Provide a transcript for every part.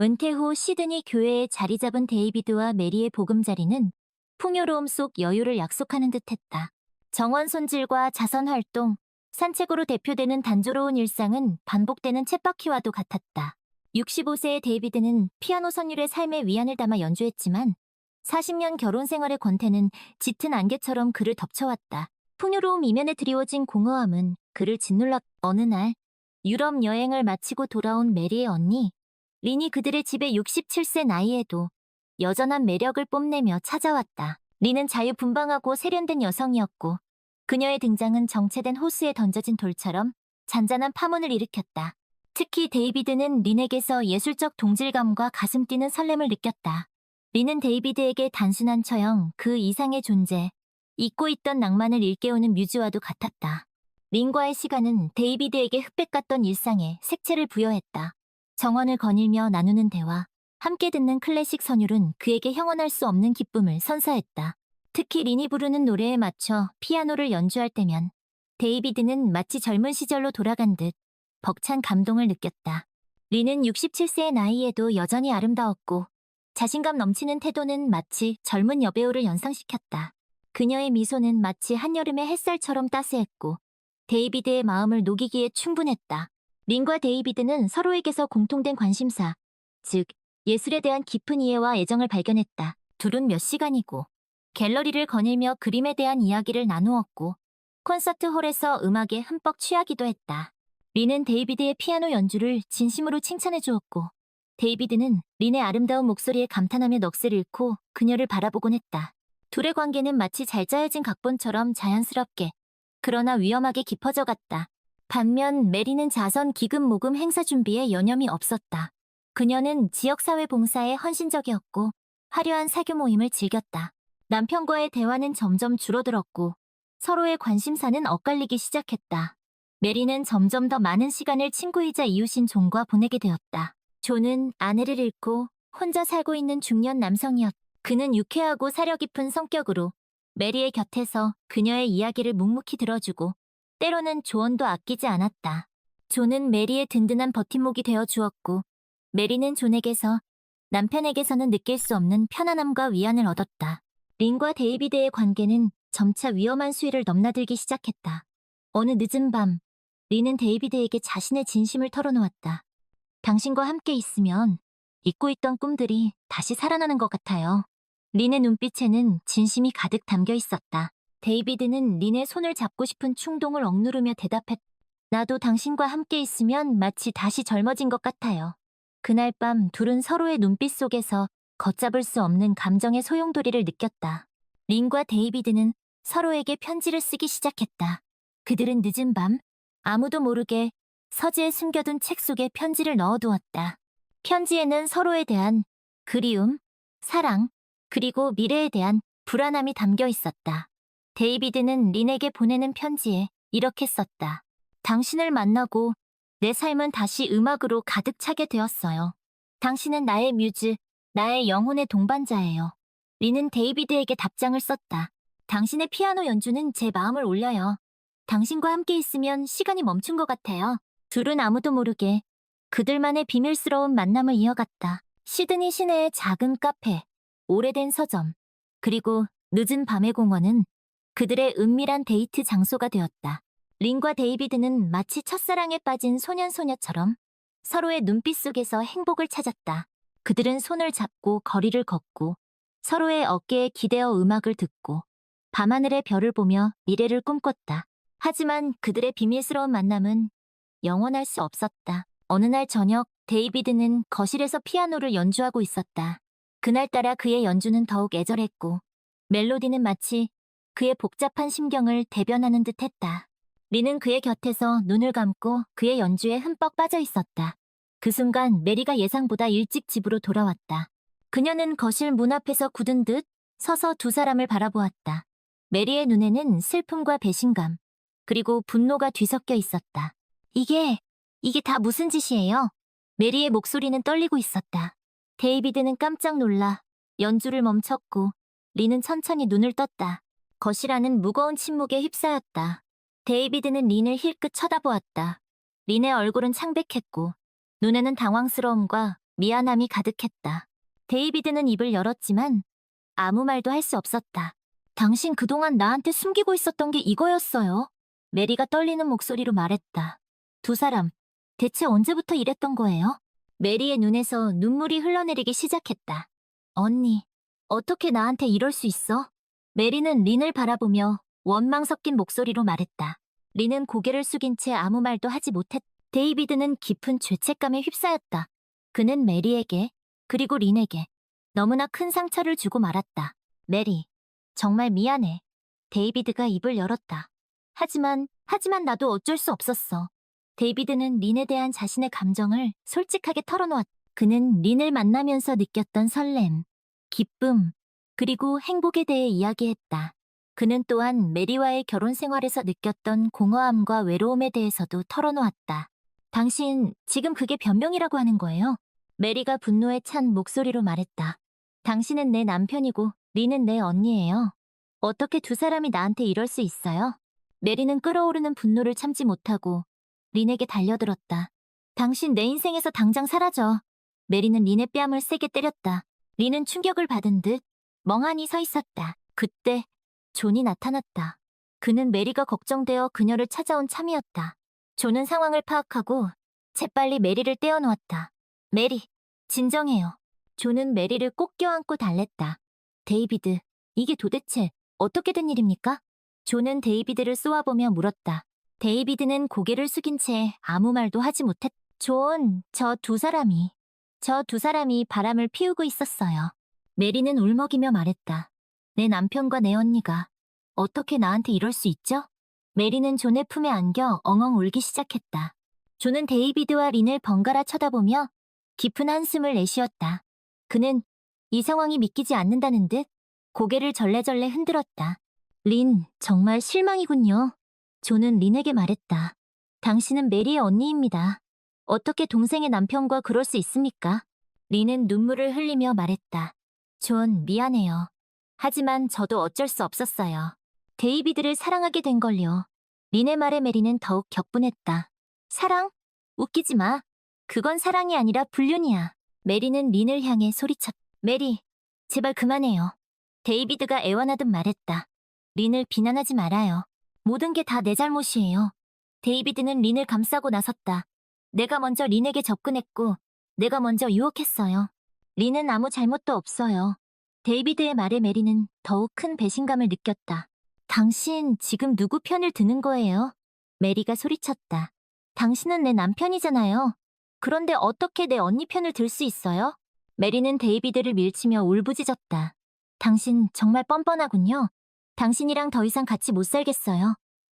은퇴 후 시드니 교회에 자리 잡은 데이비드와 메리의 보금자리는 풍요로움 속 여유를 약속하는 듯했다. 정원 손질과 자선 활동, 산책으로 대표되는 단조로운 일상은 반복되는 쳇바퀴와도 같았다. 65세의 데이비드는 피아노 선율의 삶의 위안을 담아 연주했지만 40년 결혼 생활의 권태는 짙은 안개처럼 그를 덮쳐왔다. 풍요로움 이면에 드리워진 공허함은 그를 짓눌렀. 어느 날 유럽 여행을 마치고 돌아온 메리의 언니 린이 그들의 집에 67세 나이에도 여전한 매력을 뽐내며 찾아왔다. 린은 자유분방하고 세련된 여성이었고 그녀의 등장은 정체된 호수에 던져진 돌처럼 잔잔한 파문을 일으켰다. 특히 데이비드는 린에게서 예술적 동질감과 가슴 뛰는 설렘을 느꼈다. 린은 데이비드에게 단순한 처형, 그 이상의 존재, 잊고 있던 낭만을 일깨우는 뮤즈와도 같았다. 린과의 시간은 데이비드에게 흑백 같던 일상에 색채를 부여했다. 정원을 거닐며 나누는 대화, 함께 듣는 클래식 선율은 그에게 형언할 수 없는 기쁨을 선사했다. 특히 린이 부르는 노래에 맞춰 피아노를 연주할 때면 데이비드는 마치 젊은 시절로 돌아간 듯 벅찬 감동을 느꼈다. 린은 67세의 나이에도 여전히 아름다웠고 자신감 넘치는 태도는 마치 젊은 여배우를 연상시켰다. 그녀의 미소는 마치 한여름의 햇살처럼 따스했고 데이비드의 마음을 녹이기에 충분했다. 린과 데이비드는 서로에게서 공통된 관심사, 즉 예술에 대한 깊은 이해와 애정을 발견했다. 둘은 몇 시간이고 갤러리를 거닐며 그림에 대한 이야기를 나누었고 콘서트 홀에서 음악에 흠뻑 취하기도 했다. 린은 데이비드의 피아노 연주를 진심으로 칭찬해 주었고 데이비드는 린의 아름다운 목소리에 감탄하며 넋을 잃고 그녀를 바라보곤 했다. 둘의 관계는 마치 잘 짜여진 각본처럼 자연스럽게 그러나 위험하게 깊어져 갔다. 반면 메리는 자선 기금 모금 행사 준비에 여념이 없었다. 그녀는 지역사회 봉사에 헌신적이었고 화려한 사교 모임을 즐겼다. 남편과의 대화는 점점 줄어들었고 서로의 관심사는 엇갈리기 시작했다. 메리는 점점 더 많은 시간을 친구이자 이웃인 존과 보내게 되었다. 존은 아내를 잃고 혼자 살고 있는 중년 남성이었다. 그는 유쾌하고 사려 깊은 성격으로 메리의 곁에서 그녀의 이야기를 묵묵히 들어주고 때로는 조언도 아끼지 않았다. 존은 메리의 든든한 버팀목이 되어 주었고 메리는 존에게서 남편에게서는 느낄 수 없는 편안함과 위안을 얻었다. 린과 데이비드의 관계는 점차 위험한 수위를 넘나들기 시작했다. 어느 늦은 밤, 린은 데이비드에게 자신의 진심을 털어놓았다. 당신과 함께 있으면 잊고 있던 꿈들이 다시 살아나는 것 같아요. 린의 눈빛에는 진심이 가득 담겨 있었다. 데이비드는 린의 손을 잡고 싶은 충동을 억누르며 대답했다. 나도 당신과 함께 있으면 마치 다시 젊어진 것 같아요. 그날 밤 둘은 서로의 눈빛 속에서 걷잡을 수 없는 감정의 소용돌이를 느꼈다. 린과 데이비드는 서로에게 편지를 쓰기 시작했다. 그들은 늦은 밤 아무도 모르게 서재에 숨겨둔 책 속에 편지를 넣어두었다. 편지에는 서로에 대한 그리움, 사랑, 그리고 미래에 대한 불안함이 담겨 있었다. 데이비드는 린에게 보내는 편지에 이렇게 썼다. 당신을 만나고 내 삶은 다시 음악으로 가득 차게 되었어요. 당신은 나의 뮤즈, 나의 영혼의 동반자예요. 린은 데이비드에게 답장을 썼다. 당신의 피아노 연주는 제 마음을 울려요. 당신과 함께 있으면 시간이 멈춘 것 같아요. 둘은 아무도 모르게 그들만의 비밀스러운 만남을 이어갔다. 시드니 시내의 작은 카페, 오래된 서점, 그리고 늦은 밤의 공원은 그들의 은밀한 데이트 장소가 되었다. 린과 데이비드는 마치 첫사랑에 빠진 소년소녀처럼 서로의 눈빛 속에서 행복을 찾았다. 그들은 손을 잡고 거리를 걷고 서로의 어깨에 기대어 음악을 듣고 밤하늘의 별을 보며 미래를 꿈꿨다. 하지만 그들의 비밀스러운 만남은 영원할 수 없었다. 어느 날 저녁 데이비드는 거실에서 피아노를 연주하고 있었다. 그날따라 그의 연주는 더욱 애절했고 멜로디는 마치 그의 복잡한 심경을 대변하는 듯했다. 린은 그의 곁에서 눈을 감고 그의 연주에 흠뻑 빠져 있었다. 그 순간 메리가 예상보다 일찍 집으로 돌아왔다. 그녀는 거실 문 앞에서 굳은 듯 서서 두 사람을 바라보았다. 메리의 눈에는 슬픔과 배신감, 그리고 분노가 뒤섞여 있었다. 이게 다 무슨 짓이에요? 메리의 목소리는 떨리고 있었다. 데이비드는 깜짝 놀라 연주를 멈췄고 린은 천천히 눈을 떴다. 거실 안은 무거운 침묵에 휩싸였다. 데이비드는 린을 힐끗 쳐다보았다. 린의 얼굴은 창백했고 눈에는 당황스러움과 미안함이 가득했다. 데이비드는 입을 열었지만 아무 말도 할 수 없었다. 당신 그동안 나한테 숨기고 있었던 게 이거였어요. 메리가 떨리는 목소리로 말했다. 두 사람, 대체 언제부터 이랬던 거예요? 메리의 눈에서 눈물이 흘러내리기 시작했다. 언니, 어떻게 나한테 이럴 수 있어? 메리는 린을 바라보며 원망 섞인 목소리로 말했다. 린은 고개를 숙인 채 아무 말도 하지 못했다. 데이비드는 깊은 죄책감에 휩싸였다. 그는 메리에게, 그리고 린에게 너무나 큰 상처를 주고 말았다. 메리, 정말 미안해. 데이비드가 입을 열었다. 하지만 나도 어쩔 수 없었어. 데이비드는 린에 대한 자신의 감정을 솔직하게 털어놓았다. 그는 린을 만나면서 느꼈던 설렘, 기쁨, 그리고 행복에 대해 이야기했다. 그는 또한 메리와의 결혼 생활에서 느꼈던 공허함과 외로움에 대해서도 털어놓았다. 당신, 지금 그게 변명이라고 하는 거예요? 메리가 분노에 찬 목소리로 말했다. 당신은 내 남편이고 린은 내 언니예요. 어떻게 두 사람이 나한테 이럴 수 있어요? 메리는 끓어오르는 분노를 참지 못하고 린에게 달려들었다. 당신 내 인생에서 당장 사라져. 메리는 린의 뺨을 세게 때렸다. 린은 충격을 받은 듯 멍하니 서 있었다. 그때 존이 나타났다. 그는 메리가 걱정되어 그녀를 찾아온 참이었다. 존은 상황을 파악하고 재빨리 메리를 떼어놓았다. 메리, 진정해요. 존은 메리를 꼭 껴안고 달랬다. 데이비드, 이게 도대체 어떻게 된 일입니까? 존은 데이비드를 쏘아보며 물었다. 데이비드는 고개를 숙인 채 아무 말도 하지 못했다. 존, 저 두 사람이 바람을 피우고 있었어요. 메리는 울먹이며 말했다. 내 남편과 내 언니가 어떻게 나한테 이럴 수 있죠? 메리는 존의 품에 안겨 엉엉 울기 시작했다. 존은 데이비드와 린을 번갈아 쳐다보며 깊은 한숨을 내쉬었다. 그는 이 상황이 믿기지 않는다는 듯 고개를 절레절레 흔들었다. 린, 정말 실망이군요. 존은 린에게 말했다. 당신은 메리의 언니입니다. 어떻게 동생의 남편과 그럴 수 있습니까? 린은 눈물을 흘리며 말했다. 존, 미안해요. 하지만 저도 어쩔 수 없었어요. 데이비드를 사랑하게 된 걸요. 린의 말에 메리는 더욱 격분했다. 사랑? 웃기지 마. 그건 사랑이 아니라 불륜이야. 메리는 린을 향해 소리쳤다. 메리, 제발 그만해요. 데이비드가 애원하듯 말했다. 린을 비난하지 말아요. 모든 게 다 내 잘못이에요. 데이비드는 린을 감싸고 나섰다. 내가 먼저 린에게 접근했고 내가 먼저 유혹했어요. 린은 아무 잘못도 없어요. 데이비드의 말에 메리는 더욱 큰 배신감을 느꼈다. 당신 지금 누구 편을 드는 거예요? 메리가 소리쳤다. 당신은 내 남편이잖아요. 그런데 어떻게 내 언니 편을 들 수 있어요? 메리는 데이비드를 밀치며 울부짖었다. 당신 정말 뻔뻔하군요. 당신이랑 더 이상 같이 못 살겠어요.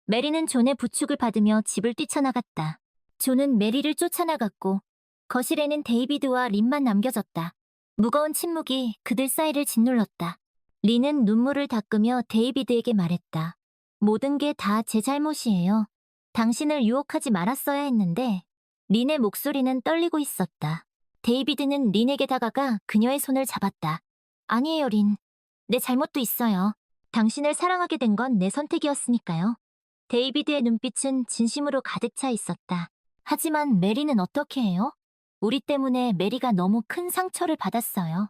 메리는 존의 부축을 받으며 집을 뛰쳐나갔다. 존은 메리를 쫓아나갔고 거실에는 데이비드와 린만 남겨졌다. 무거운 침묵이 그들 사이를 짓눌렀다. 린은 눈물을 닦으며 데이비드에게 말했다. 모든 게 다 제 잘못이에요. 당신을 유혹하지 말았어야 했는데. 린의 목소리는 떨리고 있었다. 데이비드는 린에게 다가가 그녀의 손을 잡았다. 아니에요, 린. 내 잘못도 있어요. 당신을 사랑하게 된 건 내 선택이었으니까요. 데이비드의 눈빛은 진심으로 가득 차 있었다. 하지만 메리는 어떻게 해요? 우리 때문에 메리가 너무 큰 상처를 받았어요.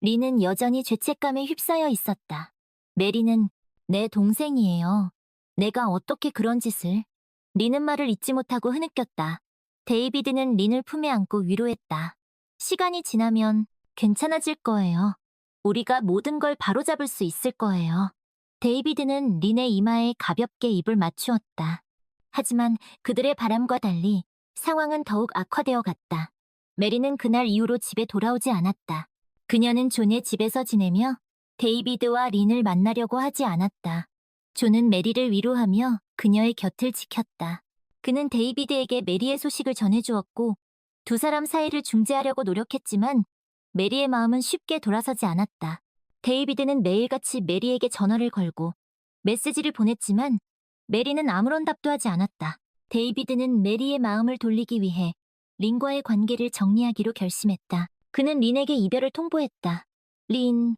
린은 여전히 죄책감에 휩싸여 있었다. 메리는 내 동생이에요. 내가 어떻게 그런 짓을... 린은 말을 잇지 못하고 흐느꼈다. 데이비드는 린을 품에 안고 위로했다. 시간이 지나면 괜찮아질 거예요. 우리가 모든 걸 바로잡을 수 있을 거예요. 데이비드는 린의 이마에 가볍게 입을 맞추었다. 하지만 그들의 바람과 달리 상황은 더욱 악화되어 갔다. 메리는 그날 이후로 집에 돌아오지 않았다. 그녀는 존의 집에서 지내며 데이비드와 린을 만나려고 하지 않았다. 존은 메리를 위로하며 그녀의 곁을 지켰다. 그는 데이비드에게 메리의 소식을 전해주었고 두 사람 사이를 중재하려고 노력했지만 메리의 마음은 쉽게 돌아서지 않았다. 데이비드는 매일같이 메리에게 전화를 걸고 메시지를 보냈지만 메리는 아무런 답도 하지 않았다. 데이비드는 메리의 마음을 돌리기 위해 린과의 관계를 정리하기로 결심했다. 그는 린에게 이별을 통보했다. 린,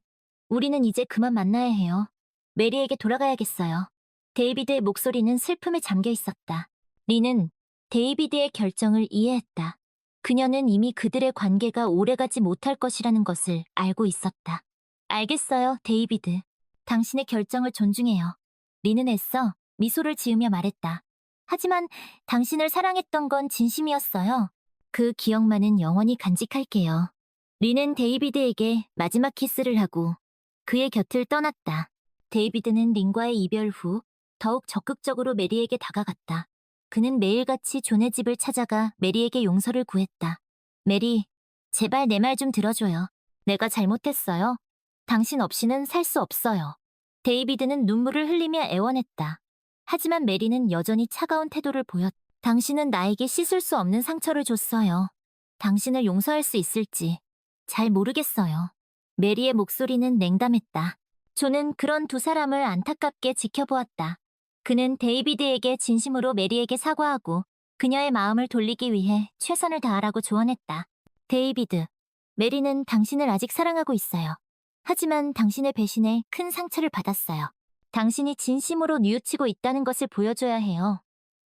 우리는 이제 그만 만나야 해요. 메리에게 돌아가야겠어요. 데이비드의 목소리는 슬픔에 잠겨 있었다. 린은 데이비드의 결정을 이해했다. 그녀는 이미 그들의 관계가 오래가지 못할 것이라는 것을 알고 있었다. 알겠어요, 데이비드. 당신의 결정을 존중해요. 리는 애써 미소를 지으며 말했다. 하지만 당신을 사랑했던 건 진심이었어요. 그 기억만은 영원히 간직할게요. 리는 데이비드에게 마지막 키스를 하고 그의 곁을 떠났다. 데이비드는 린과의 이별 후 더욱 적극적으로 메리에게 다가갔다. 그는 매일같이 존의 집을 찾아가 메리에게 용서를 구했다. 메리, 제발 내 말 좀 들어줘요. 내가 잘못했어요. 당신 없이는 살 수 없어요. 데이비드는 눈물을 흘리며 애원했다. 하지만 메리는 여전히 차가운 태도를 보였다. 당신은 나에게 씻을 수 없는 상처를 줬어요. 당신을 용서할 수 있을지 잘 모르겠어요. 메리의 목소리는 냉담했다. 존은 그런 두 사람을 안타깝게 지켜보았다. 그는 데이비드에게 진심으로 메리에게 사과하고 그녀의 마음을 돌리기 위해 최선을 다하라고 조언했다. 데이비드, 메리는 당신을 아직 사랑하고 있어요. 하지만 당신의 배신에 큰 상처를 받았어요. 당신이 진심으로 뉘우치고 있다는 것을 보여줘야 해요.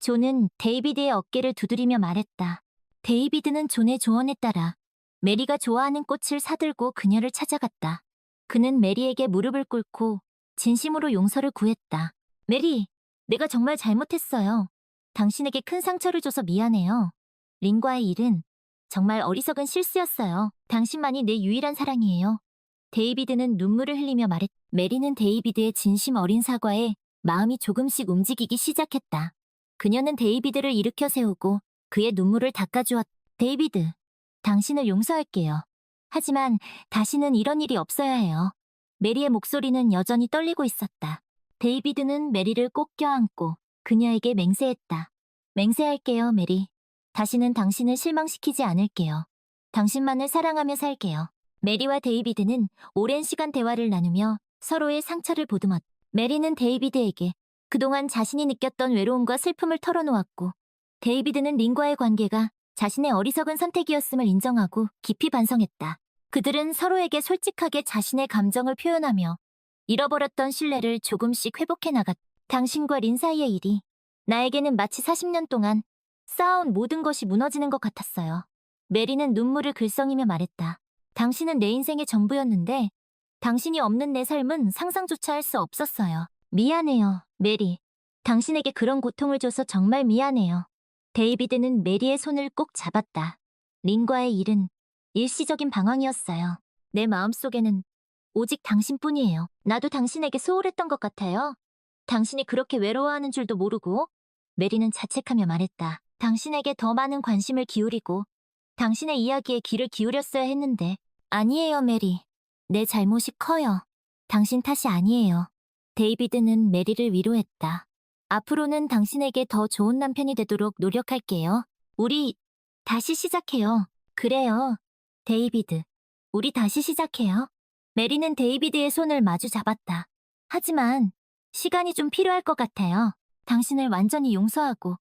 존은 데이비드의 어깨를 두드리며 말했다. 데이비드는 존의 조언에 따라 메리가 좋아하는 꽃을 사들고 그녀를 찾아갔다. 그는 메리에게 무릎을 꿇고 진심으로 용서를 구했다. 메리, 내가 정말 잘못했어요. 당신에게 큰 상처를 줘서 미안해요. 린과의 일은 정말 어리석은 실수였어요. 당신만이 내 유일한 사랑이에요. 데이비드는 눈물을 흘리며 말했다. 메리는 데이비드의 진심 어린 사과에 마음이 조금씩 움직이기 시작했다. 그녀는 데이비드를 일으켜 세우고 그의 눈물을 닦아주었다. 데이비드, 당신을 용서할게요. 하지만 다시는 이런 일이 없어야 해요. 메리의 목소리는 여전히 떨리고 있었다. 데이비드는 메리를 꼭 껴안고 그녀에게 맹세했다. 맹세할게요, 메리. 다시는 당신을 실망시키지 않을게요. 당신만을 사랑하며 살게요. 메리와 데이비드는 오랜 시간 대화를 나누며 서로의 상처를 보듬었다. 메리는 데이비드에게 그동안 자신이 느꼈던 외로움과 슬픔을 털어놓았고, 데이비드는 린과의 관계가 자신의 어리석은 선택이었음을 인정하고 깊이 반성했다. 그들은 서로에게 솔직하게 자신의 감정을 표현하며 잃어버렸던 신뢰를 조금씩 회복해 나갔다. 당신과 린 사이의 일이 나에게는 마치 40년 동안 쌓아온 모든 것이 무너지는 것 같았어요. 메리는 눈물을 글썽이며 말했다. 당신은 내 인생의 전부였는데 당신이 없는 내 삶은 상상조차 할 수 없었어요. 미안해요, 메리. 당신에게 그런 고통을 줘서 정말 미안해요. 데이비드는 메리의 손을 꼭 잡았다. 린과의 일은 일시적인 방황이었어요. 내 마음속에는 오직 당신뿐이에요. 나도 당신에게 소홀했던 것 같아요. 당신이 그렇게 외로워하는 줄도 모르고. 메리는 자책하며 말했다. 당신에게 더 많은 관심을 기울이고 당신의 이야기에 귀를 기울였어야 했는데. 아니에요, 메리. 내 잘못이 커요. 당신 탓이 아니에요. 데이비드는 메리를 위로했다. 앞으로는 당신에게 더 좋은 남편이 되도록 노력할게요. 우리 다시 시작해요. 그래요, 데이비드. 우리 다시 시작해요. 메리는 데이비드의 손을 마주 잡았다. 하지만 시간이 좀 필요할 것 같아요. 당신을 완전히 용서하고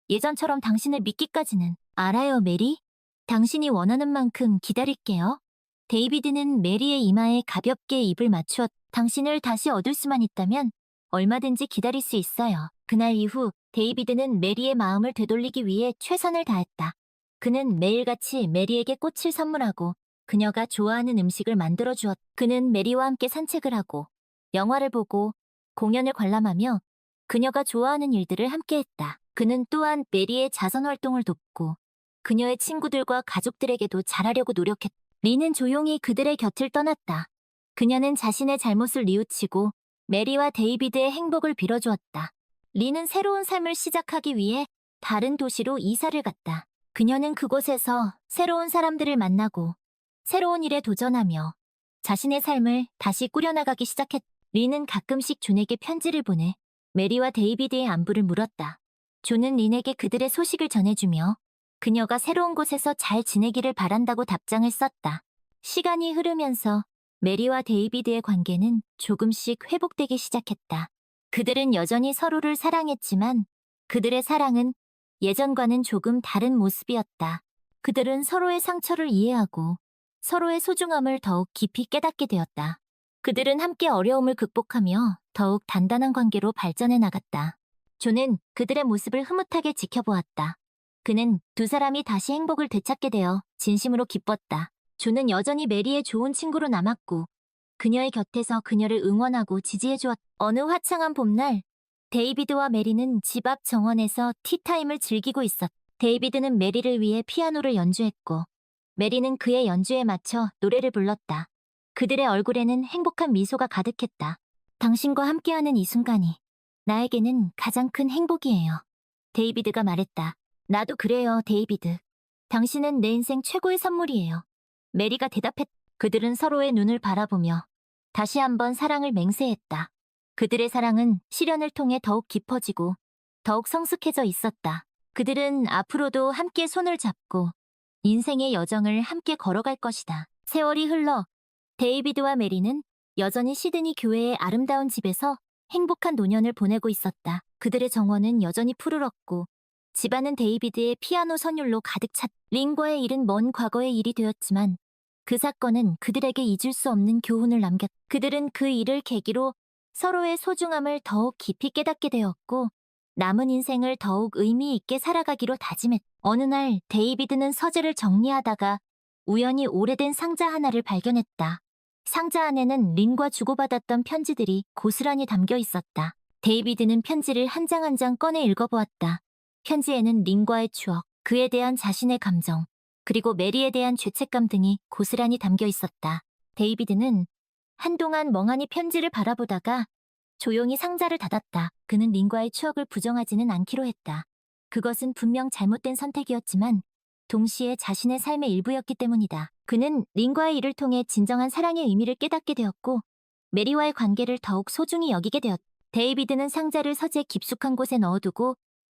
예전처럼 당신을 믿기까지는. 알아요, 메리. 당신이 원하는 만큼 기다릴게요. 데이비드는 메리의 이마에 가볍게 입을 맞추었. 당신을 다시 얻을 수만 있다면 얼마든지 기다릴 수 있어요. 그날 이후 데이비드는 메리의 마음을 되돌리기 위해 최선을 다했다. 그는 매일같이 메리에게 꽃을 선물하고 그녀가 좋아하는 음식을 만들어 주었다. 그는 메리와 함께 산책을 하고 영화를 보고 공연을 관람하며 그녀가 좋아하는 일들을 함께했다. 그는 또한 메리의 자선 활동을 돕고 그녀의 친구들과 가족들에게도 잘하려고 노력했다. 리는 조용히 그들의 곁을 떠났다. 그녀는 자신의 잘못을 뉘우치고 메리와 데이비드의 행복을 빌어주었다. 리는 새로운 삶을 시작하기 위해 다른 도시로 이사를 갔다. 그녀는 그곳에서 새로운 사람들을 만나고 새로운 일에 도전하며 자신의 삶을 다시 꾸려나가기 시작했다. 리는 가끔씩 존에게 편지를 보내 메리와 데이비드의 안부를 물었다. 존은 린에게 그들의 소식을 전해주며 그녀가 새로운 곳에서 잘 지내기를 바란다고 답장을 썼다. 시간이 흐르면서 메리와 데이비드의 관계는 조금씩 회복되기 시작했다. 그들은 여전히 서로를 사랑했지만 그들의 사랑은 예전과는 조금 다른 모습이었다. 그들은 서로의 상처를 이해하고 서로의 소중함을 더욱 깊이 깨닫게 되었다. 그들은 함께 어려움을 극복하며 더욱 단단한 관계로 발전해 나갔다. 존은 그들의 모습을 흐뭇하게 지켜보았다. 그는 두 사람이 다시 행복을 되찾게 되어 진심으로 기뻤다. 조는 여전히 메리의 좋은 친구로 남았고 그녀의 곁에서 그녀를 응원하고 지지해주었다. 어느 화창한 봄날 데이비드와 메리는 집 앞 정원에서 티타임을 즐기고 있었다. 데이비드는 메리를 위해 피아노를 연주했고 메리는 그의 연주에 맞춰 노래를 불렀다. 그들의 얼굴에는 행복한 미소가 가득했다. 당신과 함께하는 이 순간이 나에게는 가장 큰 행복이에요. 데이비드가 말했다. 나도 그래요, 데이비드. 당신은 내 인생 최고의 선물이에요. 메리가 대답했다. 그들은 서로의 눈을 바라보며 다시 한번 사랑을 맹세했다. 그들의 사랑은 시련을 통해 더욱 깊어지고 더욱 성숙해져 있었다. 그들은 앞으로도 함께 손을 잡고 인생의 여정을 함께 걸어갈 것이다. 세월이 흘러 데이비드와 메리는 여전히 시드니 교회의 아름다운 집에서 행복한 노년을 보내고 있었다. 그들의 정원은 여전히 푸르렀고 집안은 데이비드의 피아노 선율로 가득 찼다. 린과의 일은 먼 과거의 일이 되었지만 그 사건은 그들에게 잊을 수 없는 교훈을 남겼다. 그들은 그 일을 계기로 서로의 소중함을 더욱 깊이 깨닫게 되었고 남은 인생을 더욱 의미 있게 살아가기로 다짐했다. 어느 날 데이비드는 서재를 정리하다가 우연히 오래된 상자 하나를 발견했다. 상자 안에는 린과 주고받았던 편지들이 고스란히 담겨 있었다. 데이비드는 편지를 한 장 한 장 꺼내 읽어보았다. 편지에는 린과의 추억, 그에 대한 자신의 감정, 그리고 메리에 대한 죄책감 등이 고스란히 담겨 있었다. 데이비드는 한동안 멍하니 편지를 바라보다가 조용히 상자를 닫았다. 그는 린과의 추억을 부정하지는 않기로 했다. 그것은 분명 잘못된 선택이었지만 동시에 자신의 삶의 일부였기 때문이다. 그는 린과의 일을 통해 진정한 사랑의 의미를 깨닫게 되었고 메리와의 관계를 더욱 소중히 여기게 되었다. 데이비드는 상자를 서재 깊숙한 곳에 넣어두고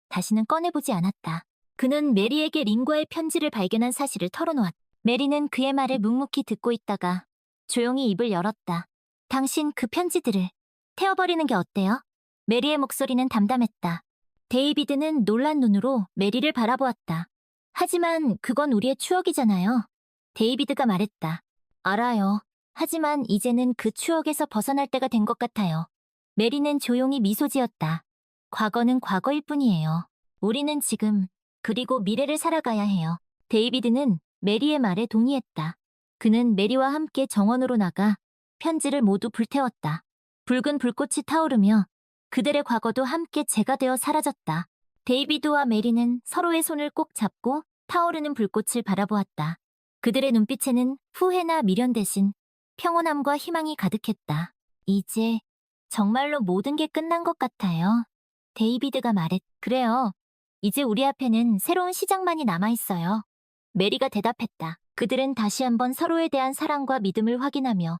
다시는 꺼내보지 않았다. 그는 메리에게 린과의 편지를 발견한 사실을 털어놓았다. 메리는 그의 말을 묵묵히 듣고 있다가 조용히 입을 열었다. 당신 그 편지들을 태워버리는 게 어때요? 메리의 목소리는 담담했다. 데이비드는 놀란 눈으로 메리를 바라보았다. 하지만 그건 우리의 추억이잖아요. 데이비드가 말했다. 알아요. 하지만 이제는 그 추억에서 벗어날 때가 된 것 같아요. 메리는 조용히 미소 지었다. 과거는 과거일 뿐이에요. 우리는 지금 그리고 미래를 살아가야 해요. 데이비드는 메리의 말에 동의했다. 그는 메리와 함께 정원으로 나가 편지를 모두 불태웠다. 붉은 불꽃이 타오르며 그들의 과거도 함께 재가 되어 사라졌다. 데이비드와 메리는 서로의 손을 꼭 잡고 타오르는 불꽃을 바라보았다. 그들의 눈빛에는 후회나 미련 대신 평온함과 희망이 가득했다. 이제 정말로 모든 게 끝난 것 같아요. 데이비드가 말했. 그래요. 이제 우리 앞에는 새로운 시작만이 남아있어요. 메리가 대답했다. 그들은 다시 한번 서로에 대한 사랑과 믿음을 확인하며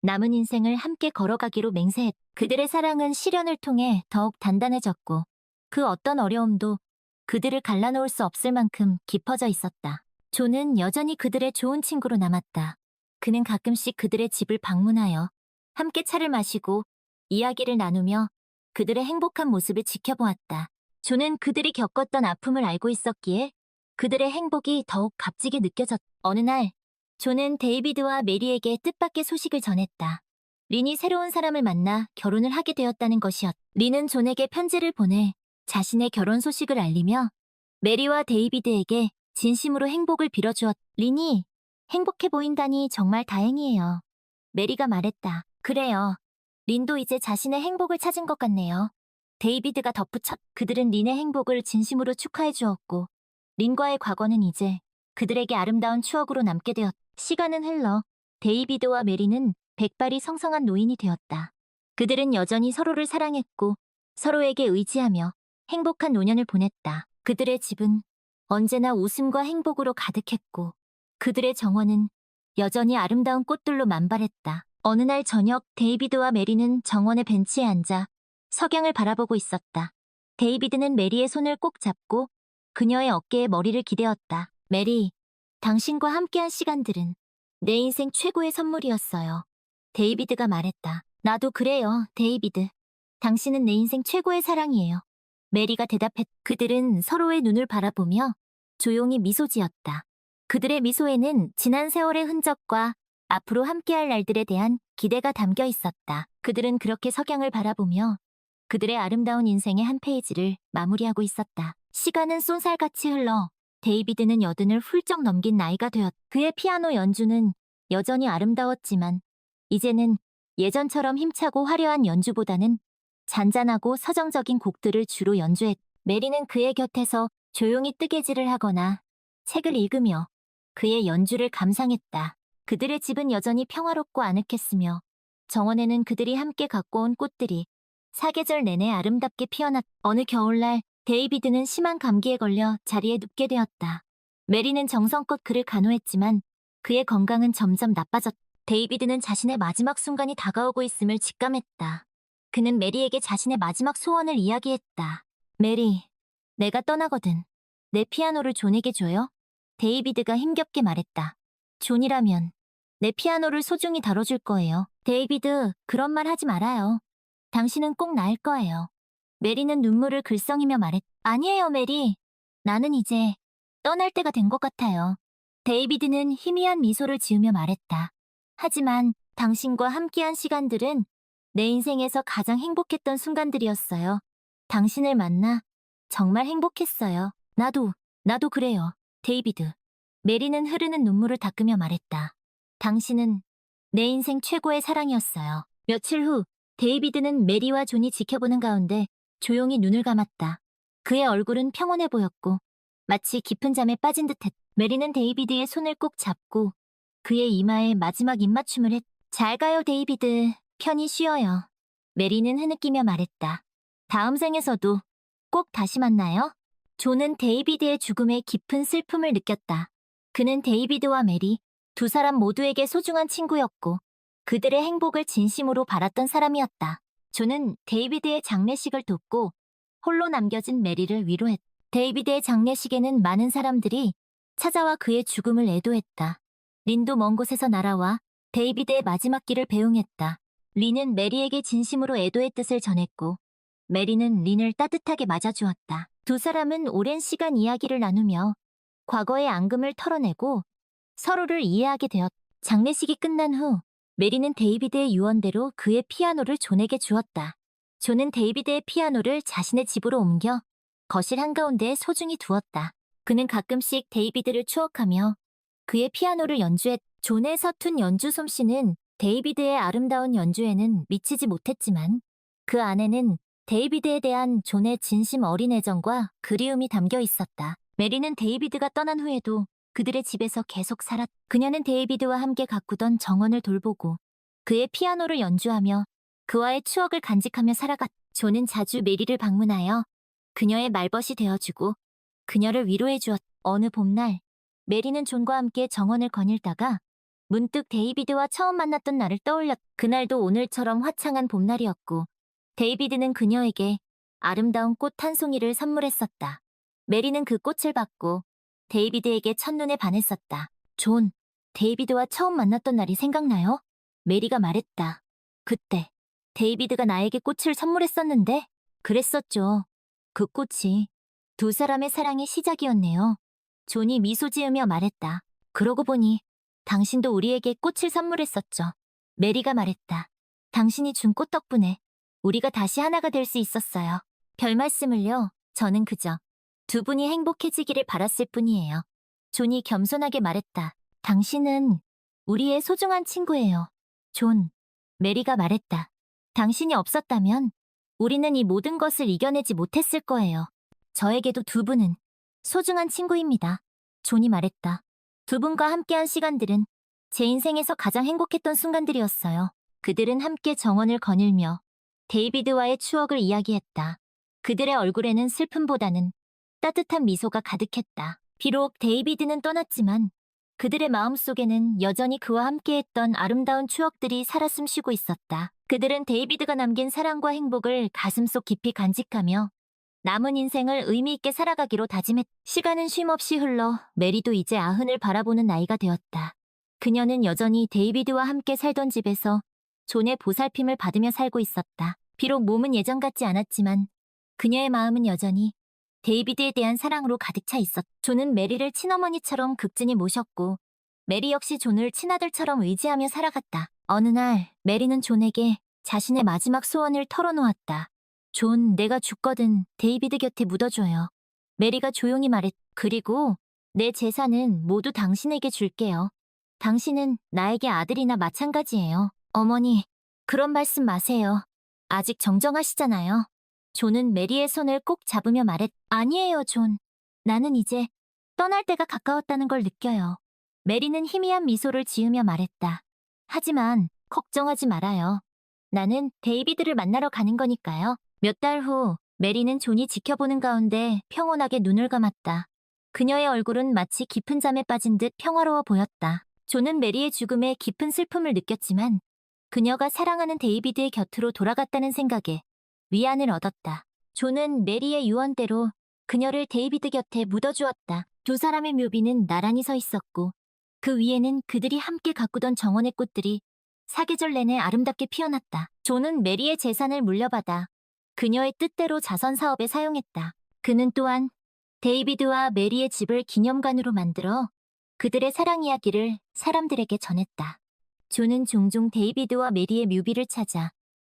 남은 인생을 함께 걸어가기로 맹세했다. 그들의 사랑은 시련을 통해 더욱 단단해졌고 그 어떤 어려움도 그들을 갈라놓을 수 없을 만큼 깊어져 있었다. 조는 여전히 그들의 좋은 친구로 남았다. 그는 가끔씩 그들의 집을 방문하여 함께 차를 마시고 이야기를 나누며 그들의 행복한 모습을 지켜보았다. 조는 그들이 겪었던 아픔을 알고 있었기에 그들의 행복이 더욱 값지게 느껴졌다. 어느 날 조는 데이비드와 메리에게 뜻밖의 소식을 전했다. 린이 새로운 사람을 만나 결혼을 하게 되었다는 것이었다. 린은 존에게 편지를 보내 자신의 결혼 소식을 알리며 메리와 데이비드에게 진심으로 행복을 빌어주었다. 린이 행복해 보인다니 정말 다행이에요. 메리가 말했다. 그래요. 린도 이제 자신의 행복을 찾은 것 같네요. 데이비드가 덧붙였. 그들은 린의 행복을 진심으로 축하해 주었고 린과의 과거는 이제 그들에게 아름다운 추억으로 남게 되었다. 시간은 흘러 데이비드와 메리는 백발이 성성한 노인이 되었다. 그들은 여전히 서로를 사랑했고 서로에게 의지하며 행복한 노년을 보냈다. 그들의 집은 언제나 웃음과 행복으로 가득했고 그들의 정원은 여전히 아름다운 꽃들로 만발했다. 어느 날 저녁 데이비드와 메리는 정원의 벤치에 앉아 석양을 바라보고 있었다. 데이비드는 메리의 손을 꼭 잡고 그녀의 어깨에 머리를 기대었다. 메리, 당신과 함께한 시간들은 내 인생 최고의 선물이었어요. 데이비드가 말했다. 나도 그래요, 데이비드. 당신은 내 인생 최고의 사랑이에요. 메리가 대답했. 그들은 서로의 눈을 바라보며 조용히 미소 지었다. 그들의 미소에는 지난 세월의 흔적과 앞으로 함께할 날들에 대한 기대가 담겨 있었다. 그들은 그렇게 석양을 바라보며 그들의 아름다운 인생의 한 페이지를 마무리하고 있었다. 시간은 쏜살같이 흘러 데이비드는 여든을 훌쩍 넘긴 나이가 되었. 그의 피아노 연주는 여전히 아름다웠지만 이제는 예전처럼 힘차고 화려한 연주보다는 잔잔하고 서정적인 곡들을 주로 연주했. 메리는 그의 곁에서 조용히 뜨개질을 하거나 책을 읽으며 그의 연주를 감상했다. 그들의 집은 여전히 평화롭고 아늑했으며 정원에는 그들이 함께 갖고 온 꽃들이 사계절 내내 아름답게 피어났. 어느 겨울날 데이비드는 심한 감기에 걸려 자리에 눕게 되었다. 메리는 정성껏 그를 간호했지만 그의 건강은 점점 나빠졌다. 데이비드는 자신의 마지막 순간이 다가오고 있음을 직감했다. 그는 메리에게 자신의 마지막 소원을 이야기했다. 메리, 내가 떠나거든. 내 피아노를 존에게 줘요? 데이비드가 힘겹게 말했다. 존이라면 내 피아노를 소중히 다뤄줄 거예요. 데이비드, 그런 말 하지 말아요. 당신은 꼭 나을 거예요. 메리는 눈물을 글썽이며 말했다. 아니에요, 메리. 나는 이제 떠날 때가 된 것 같아요. 데이비드는 희미한 미소를 지으며 말했다. 하지만 당신과 함께한 시간들은 내 인생에서 가장 행복했던 순간들이었어요. 당신을 만나 정말 행복했어요. 나도 그래요. 데이비드. 메리는 흐르는 눈물을 닦으며 말했다. 당신은 내 인생 최고의 사랑이었어요. 며칠 후 데이비드는 메리와 존이 지켜보는 가운데 조용히 눈을 감았다. 그의 얼굴은 평온해 보였고 마치 깊은 잠에 빠진 듯했다. 메리는 데이비드의 손을 꼭 잡고 그의 이마에 마지막 입맞춤을 했다. 잘 가요, 데이비드. 편히 쉬어요. 메리는 흐느끼며 말했다. 다음 생에서도 꼭 다시 만나요. 존은 데이비드의 죽음에 깊은 슬픔을 느꼈다. 그는 데이비드와 메리, 두 사람 모두에게 소중한 친구였고 그들의 행복을 진심으로 바랐던 사람이었다. 존은 데이비드의 장례식을 돕고 홀로 남겨진 메리를 위로했다. 데이비드의 장례식에는 많은 사람들이 찾아와 그의 죽음을 애도했다. 린도 먼 곳에서 날아와 데이비드의 마지막 길을 배웅했다. 린은 메리에게 진심으로 애도의 뜻을 전했고 메리는 린을 따뜻하게 맞아주었다. 두 사람은 오랜 시간 이야기를 나누며 과거의 앙금을 털어내고 서로를 이해하게 되었다. 장례식이 끝난 후 메리는 데이비드의 유언대로 그의 피아노를 존에게 주었다. 존은 데이비드의 피아노를 자신의 집으로 옮겨 거실 한가운데에 소중히 두었다. 그는 가끔씩 데이비드를 추억하며 그의 피아노를 연주했다. 존의 서툰 연주 솜씨는 데이비드의 아름다운 연주에는 미치지 못했지만 그 안에는 데이비드에 대한 존의 진심 어린 애정과 그리움이 담겨 있었다. 메리는 데이비드가 떠난 후에도 그들의 집에서 계속 살았다. 그녀는 데이비드와 함께 가꾸던 정원을 돌보고 그의 피아노를 연주하며 그와의 추억을 간직하며 살아갔다. 존은 자주 메리를 방문하여 그녀의 말벗이 되어주고 그녀를 위로해주었다. 어느 봄날 메리는 존과 함께 정원을 거닐다가 문득 데이비드와 처음 만났던 날을 떠올렸다. 그날도 오늘처럼 화창한 봄날이었고 데이비드는 그녀에게 아름다운 꽃 한 송이를 선물했었다. 메리는 그 꽃을 받고 데이비드에게 첫눈에 반했었다. 존, 데이비드와 처음 만났던 날이 생각나요? 메리가 말했다. 그때 데이비드가 나에게 꽃을 선물했었는데? 그랬었죠. 그 꽃이 두 사람의 사랑의 시작이었네요. 존이 미소 지으며 말했다. 그러고 보니 당신도 우리에게 꽃을 선물했었죠. 메리가 말했다. 당신이 준 꽃 덕분에 우리가 다시 하나가 될 수 있었어요. 별 말씀을요. 저는 그저 두 분이 행복해지기를 바랐을 뿐이에요. 존이 겸손하게 말했다. 당신은 우리의 소중한 친구예요. 존, 메리가 말했다. 당신이 없었다면 우리는 이 모든 것을 이겨내지 못했을 거예요. 저에게도 두 분은 소중한 친구입니다. 존이 말했다. 두 분과 함께한 시간들은 제 인생에서 가장 행복했던 순간들이었어요. 그들은 함께 정원을 거닐며 데이비드와의 추억을 이야기했다. 그들의 얼굴에는 슬픔보다는 따뜻한 미소가 가득했다. 비록 데이비드는 떠났지만 그들의 마음속에는 여전히 그와 함께했던 아름다운 추억들이 살아 숨쉬고 있었다. 그들은 데이비드가 남긴 사랑과 행복을 가슴속 깊이 간직하며 남은 인생을 의미 있게 살아가기로 다짐했다. 시간은 쉼없이 흘러 메리도 이제 아흔을 바라보는 나이가 되었다. 그녀는 여전히 데이비드와 함께 살던 집에서 존의 보살핌을 받으며 살고 있었다. 비록 몸은 예전 같지 않았지만 그녀의 마음은 여전히 데이비드에 대한 사랑으로 가득 차 있었다. 존은 메리를 친어머니처럼 극진히 모셨고 메리 역시 존을 친아들처럼 의지하며 살아갔다. 어느 날 메리는 존에게 자신의 마지막 소원을 털어놓았다. 존, 내가 죽거든 데이비드 곁에 묻어줘요. 메리가 조용히 말했. 그리고 내 재산은 모두 당신에게 줄게요. 당신은 나에게 아들이나 마찬가지예요. 어머니, 그런 말씀 마세요. 아직 정정하시잖아요. 존은 메리의 손을 꼭 잡으며 말했. 아니에요, 존. 나는 이제 떠날 때가 가까웠다는 걸 느껴요. 메리는 희미한 미소를 지으며 말했다. 하지만 걱정하지 말아요. 나는 데이비드를 만나러 가는 거니까요. 몇 달 후 메리는 존이 지켜보는 가운데 평온하게 눈을 감았다. 그녀의 얼굴은 마치 깊은 잠에 빠진 듯 평화로워 보였다. 존은 메리의 죽음에 깊은 슬픔을 느꼈지만 그녀가 사랑하는 데이비드의 곁으로 돌아갔다는 생각에 위안을 얻었다. 존은 메리의 유언대로 그녀를 데이비드 곁에 묻어주었다. 두 사람의 묘비는 나란히 서 있었고 그 위에는 그들이 함께 가꾸던 정원의 꽃들이 사계절 내내 아름답게 피어났다. 존은 메리의 재산을 물려받아 그녀의 뜻대로 자선 사업에 사용했다. 그는 또한 데이비드와 메리의 집을 기념관으로 만들어 그들의 사랑 이야기를 사람들에게 전했다. 존은 종종 데이비드와 메리의 묘비를 찾아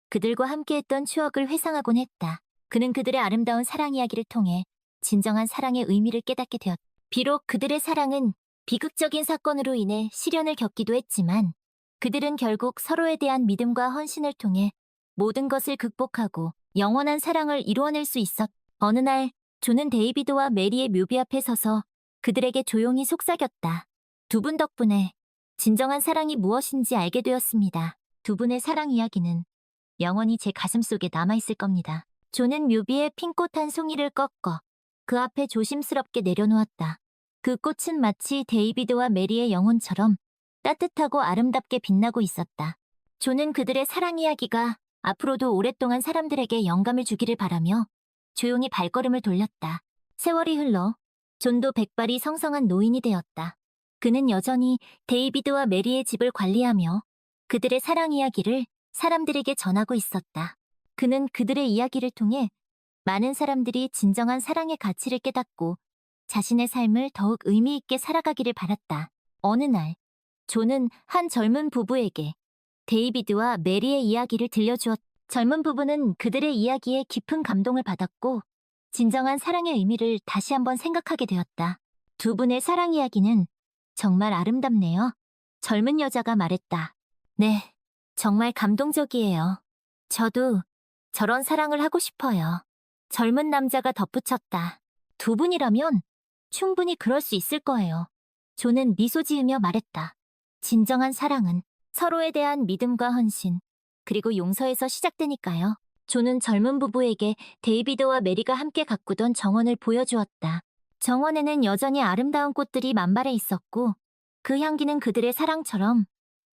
그들과 함께했던 추억을 회상하곤 했다. 그는 그들의 아름다운 사랑 이야기를 통해 진정한 사랑의 의미를 깨닫게 되었다. 비록 그들의 사랑은 비극적인 사건으로 인해 시련을 겪기도 했지만 그들은 결국 서로에 대한 믿음과 헌신을 통해 모든 것을 극복하고 영원한 사랑을 이루어낼 수 있었다. 어느 날 존은 데이비드와 메리의 묘비 앞에 서서 그들에게 조용히 속삭였다. 두 분 덕분에 진정한 사랑이 무엇인지 알게 되었습니다. 두 분의 사랑 이야기는 영원히 제 가슴속에 남아있을 겁니다. 존은 묘비에 핀 꽃 한 송이를 꺾어 그 앞에 조심스럽게 내려놓았다. 그 꽃은 마치 데이비드와 메리의 영혼처럼 따뜻하고 아름답게 빛나고 있었다. 존은 그들의 사랑 이야기가 앞으로도 오랫동안 사람들에게 영감을 주기를 바라며 조용히 발걸음을 돌렸다. 세월이 흘러 존도 백발이 성성한 노인이 되었다. 그는 여전히 데이비드와 메리의 집을 관리하며 그들의 사랑 이야기를 사람들에게 전하고 있었다. 그는 그들의 이야기를 통해 많은 사람들이 진정한 사랑의 가치를 깨닫고 자신의 삶을 더욱 의미 있게 살아가기를 바랐다. 어느 날, 존은 한 젊은 부부에게 데이비드와 메리의 이야기를 들려주었다. 젊은 부부는 그들의 이야기에 깊은 감동을 받았고 진정한 사랑의 의미를 다시 한번 생각하게 되었다. 두 분의 사랑 이야기는 정말 아름답네요. 젊은 여자가 말했다. 네, 정말 감동적이에요. 저도 저런 사랑을 하고 싶어요. 젊은 남자가 덧붙였다. 두 분이라면 충분히 그럴 수 있을 거예요. 존은 미소 지으며 말했다. 진정한 사랑은 서로에 대한 믿음과 헌신, 그리고 용서에서 시작되니까요. 존은 젊은 부부에게 데이비드와 메리가 함께 가꾸던 정원을 보여주었다. 정원에는 여전히 아름다운 꽃들이 만발해 있었고 그 향기는 그들의 사랑처럼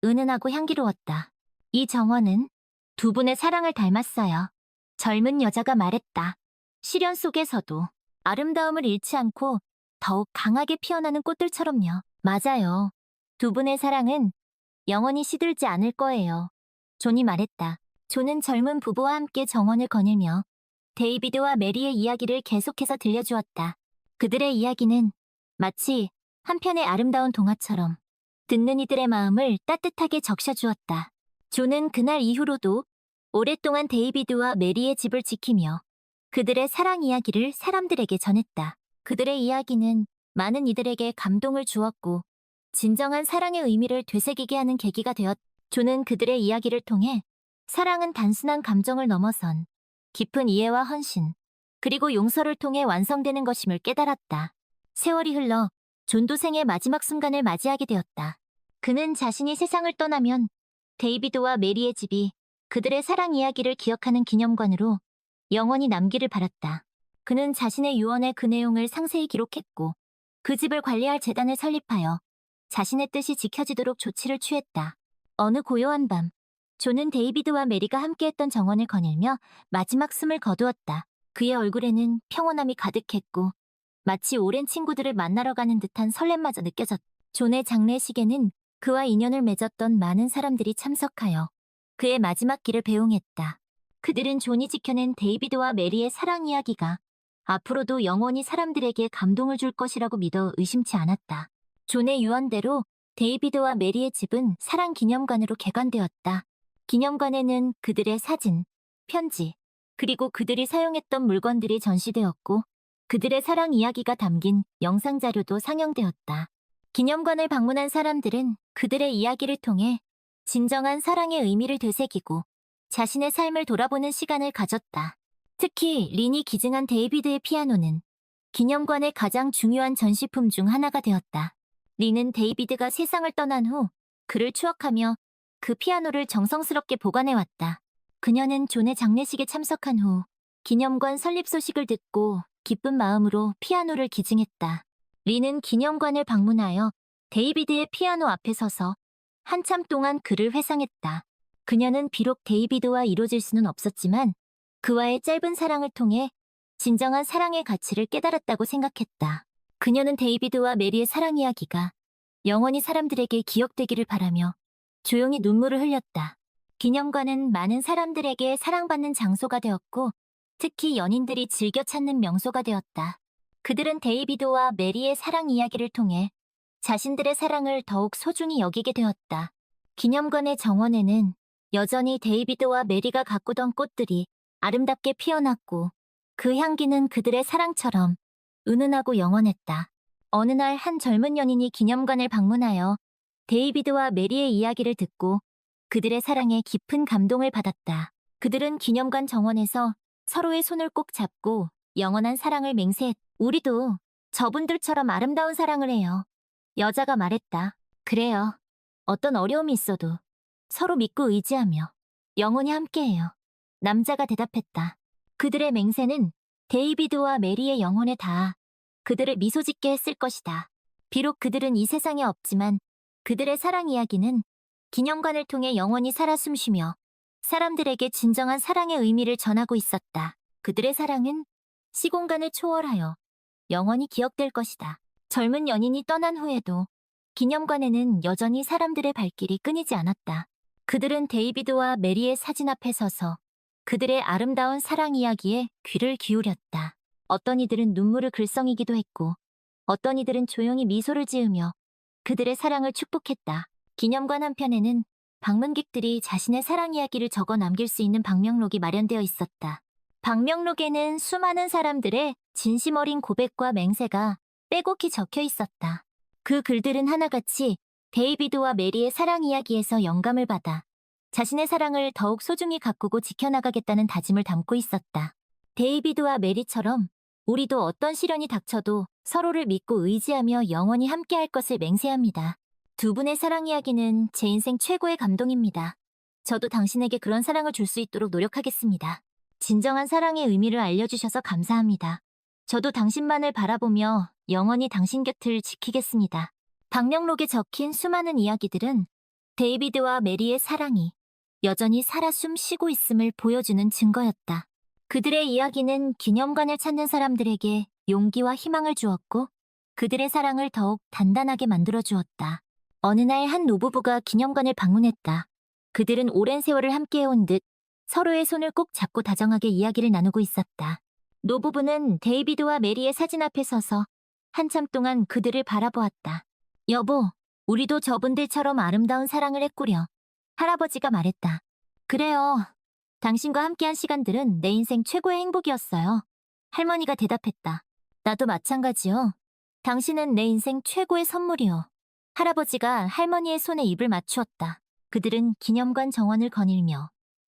은은하고 향기로웠다. 이 정원은 두 분의 사랑을 닮았어요. 젊은 여자가 말했다. 시련 속에서도 아름다움을 잃지 않고 더욱 강하게 피어나는 꽃들처럼요. 맞아요. 두 분의 사랑은 영원히 시들지 않을 거예요. 존이 말했다. 존은 젊은 부부와 함께 정원을 거닐며 데이비드와 메리의 이야기를 계속해서 들려주었다. 그들의 이야기는 마치 한편의 아름다운 동화처럼 듣는 이들의 마음을 따뜻하게 적셔주었다. 존은 그날 이후로도 오랫동안 데이비드와 메리의 집을 지키며 그들의 사랑 이야기를 사람들에게 전했다. 그들의 이야기는 많은 이들에게 감동을 주었고 진정한 사랑의 의미를 되새기게 하는 계기가 되었다. 존은 그들의 이야기를 통해 사랑은 단순한 감정을 넘어선 깊은 이해와 헌신, 그리고 용서를 통해 완성되는 것임을 깨달았다. 세월이 흘러 존도 생의 마지막 순간을 맞이하게 되었다. 그는 자신이 세상을 떠나면 데이비드와 메리의 집이 그들의 사랑 이야기를 기억하는 기념관으로 영원히 남기를 바랐다. 그는 자신의 유언의 그 내용을 상세히 기록했고 그 집을 관리할 재단을 설립하여 자신의 뜻이 지켜지도록 조치를 취했다. 어느 고요한 밤, 존은 데이비드와 메리가 함께했던 정원을 거닐며 마지막 숨을 거두었다. 그의 얼굴에는 평온함이 가득했고 마치 오랜 친구들을 만나러 가는 듯한 설렘마저 느껴졌다. 존의 장례식에는 그와 인연을 맺었던 많은 사람들이 참석하여 그의 마지막 길을 배웅했다. 그들은 존이 지켜낸 데이비드와 메리의 사랑 이야기가 앞으로도 영원히 사람들에게 감동을 줄 것이라고 믿어 의심치 않았다. 존의 유언대로 데이비드와 메리의 집은 사랑 기념관으로 개관되었다. 기념관에는 그들의 사진, 편지, 그리고 그들이 사용했던 물건들이 전시되었고 그들의 사랑 이야기가 담긴 영상 자료도 상영되었다. 기념관을 방문한 사람들은 그들의 이야기를 통해 진정한 사랑의 의미를 되새기고 자신의 삶을 돌아보는 시간을 가졌다. 특히 린이 기증한 데이비드의 피아노는 기념관의 가장 중요한 전시품 중 하나가 되었다. 린은 데이비드가 세상을 떠난 후 그를 추억하며 그 피아노를 정성스럽게 보관해왔다. 그녀는 존의 장례식에 참석한 후 기념관 설립 소식을 듣고 기쁜 마음으로 피아노를 기증했다. 린은 기념관을 방문하여 데이비드의 피아노 앞에 서서 한참 동안 그를 회상했다. 그녀는 비록 데이비드와 이루어질 수는 없었지만 그와의 짧은 사랑을 통해 진정한 사랑의 가치를 깨달았다고 생각했다. 그녀는 데이비드와 메리의 사랑 이야기가 영원히 사람들에게 기억되기를 바라며 조용히 눈물을 흘렸다. 기념관은 많은 사람들에게 사랑받는 장소가 되었고 특히 연인들이 즐겨 찾는 명소가 되었다. 그들은 데이비드와 메리의 사랑 이야기를 통해 자신들의 사랑을 더욱 소중히 여기게 되었다. 기념관의 정원에는 여전히 데이비드와 메리가 가꾸던 꽃들이 아름답게 피어났고 그 향기는 그들의 사랑처럼 은은하고 영원했다. 어느 날 한 젊은 연인이 기념관을 방문하여 데이비드와 메리의 이야기를 듣고 그들의 사랑에 깊은 감동을 받았다. 그들은 기념관 정원에서 서로의 손을 꼭 잡고 영원한 사랑을 맹세했다. 우리도 저분들처럼 아름다운 사랑을 해요. 여자가 말했다. 그래요. 어떤 어려움이 있어도 서로 믿고 의지하며 영원히 함께해요. 남자가 대답했다. 그들의 맹세는 데이비드와 메리의 영혼에 닿아 그들을 미소 짓게 했을 것이다. 비록 그들은 이 세상에 없지만 그들의 사랑 이야기는 기념관을 통해 영원히 살아 숨쉬며 사람들에게 진정한 사랑의 의미를 전하고 있었다. 그들의 사랑은 시공간을 초월하여 영원히 기억될 것이다. 젊은 연인이 떠난 후에도 기념관에는 여전히 사람들의 발길이 끊이지 않았다. 그들은 데이비드와 메리의 사진 앞에 서서 그들의 아름다운 사랑 이야기에 귀를 기울였다. 어떤 이들은 눈물을 글썽이기도 했고 어떤 이들은 조용히 미소를 지으며 그들의 사랑을 축복했다. 기념관 한편에는 방문객들이 자신의 사랑 이야기를 적어 남길 수 있는 방명록이 마련되어 있었다. 방명록에는 수많은 사람들의 진심 어린 고백과 맹세가 빼곡히 적혀 있었다. 그 글들은 하나같이 데이비드와 메리의 사랑 이야기에서 영감을 받아 자신의 사랑을 더욱 소중히 가꾸고 지켜나가겠다는 다짐을 담고 있었다. 데이비드와 메리처럼 우리도 어떤 시련이 닥쳐도 서로를 믿고 의지하며 영원히 함께할 것을 맹세합니다. 두 분의 사랑 이야기는 제 인생 최고의 감동입니다. 저도 당신에게 그런 사랑을 줄 수 있도록 노력하겠습니다. 진정한 사랑의 의미를 알려주셔서 감사합니다. 저도 당신만을 바라보며 영원히 당신 곁을 지키겠습니다. 방명록에 적힌 수많은 이야기들은 데이비드와 메리의 사랑이 여전히 살아 숨쉬고 있음을 보여주는 증거였다. 그들의 이야기는 기념관을 찾는 사람들에게 용기와 희망을 주었고 그들의 사랑을 더욱 단단하게 만들어 주었다. 어느 날 한 노부부가 기념관을 방문했다. 그들은 오랜 세월을 함께해온 듯 서로의 손을 꼭 잡고 다정하게 이야기를 나누고 있었다. 노부부는 데이비드와 메리의 사진 앞에 서서 한참 동안 그들을 바라보았다. 여보, 우리도 저분들처럼 아름다운 사랑을 했구려. 할아버지가 말했다. 그래요. 당신과 함께한 시간들은 내 인생 최고의 행복이었어요. 할머니가 대답했다. 나도 마찬가지요. 당신은 내 인생 최고의 선물이요. 할아버지가 할머니의 손에 입을 맞추었다. 그들은 기념관 정원을 거닐며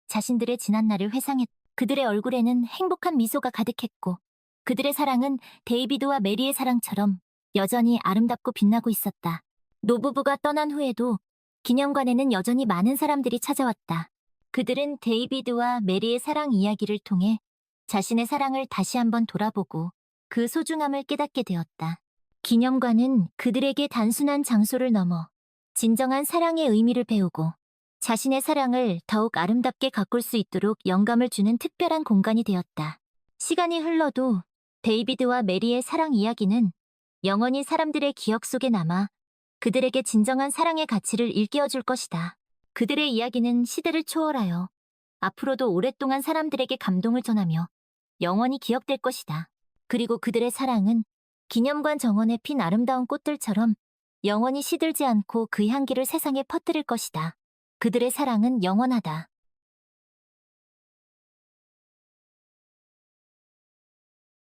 자신들의 지난날을 회상했다. 그들의 얼굴에는 행복한 미소가 가득했고 그들의 사랑은 데이비드와 메리의 사랑처럼 여전히 아름답고 빛나고 있었다. 노부부가 떠난 후에도 기념관에는 여전히 많은 사람들이 찾아왔다. 그들은 데이비드와 메리의 사랑 이야기를 통해 자신의 사랑을 다시 한번 돌아보고 그 소중함을 깨닫게 되었다. 기념관은 그들에게 단순한 장소를 넘어 진정한 사랑의 의미를 배우고 자신의 사랑을 더욱 아름답게 가꿀 수 있도록 영감을 주는 특별한 공간이 되었다. 시간이 흘러도 데이비드와 메리의 사랑 이야기는 영원히 사람들의 기억 속에 남아 그들에게 진정한 사랑의 가치를 일깨워줄 것이다. 그들의 이야기는 시대를 초월하여 앞으로도 오랫동안 사람들에게 감동을 전하며 영원히 기억될 것이다. 그리고 그들의 사랑은 기념관 정원에 핀 아름다운 꽃들처럼 영원히 시들지 않고 그 향기를 세상에 퍼뜨릴 것이다. 그들의 사랑은 영원하다.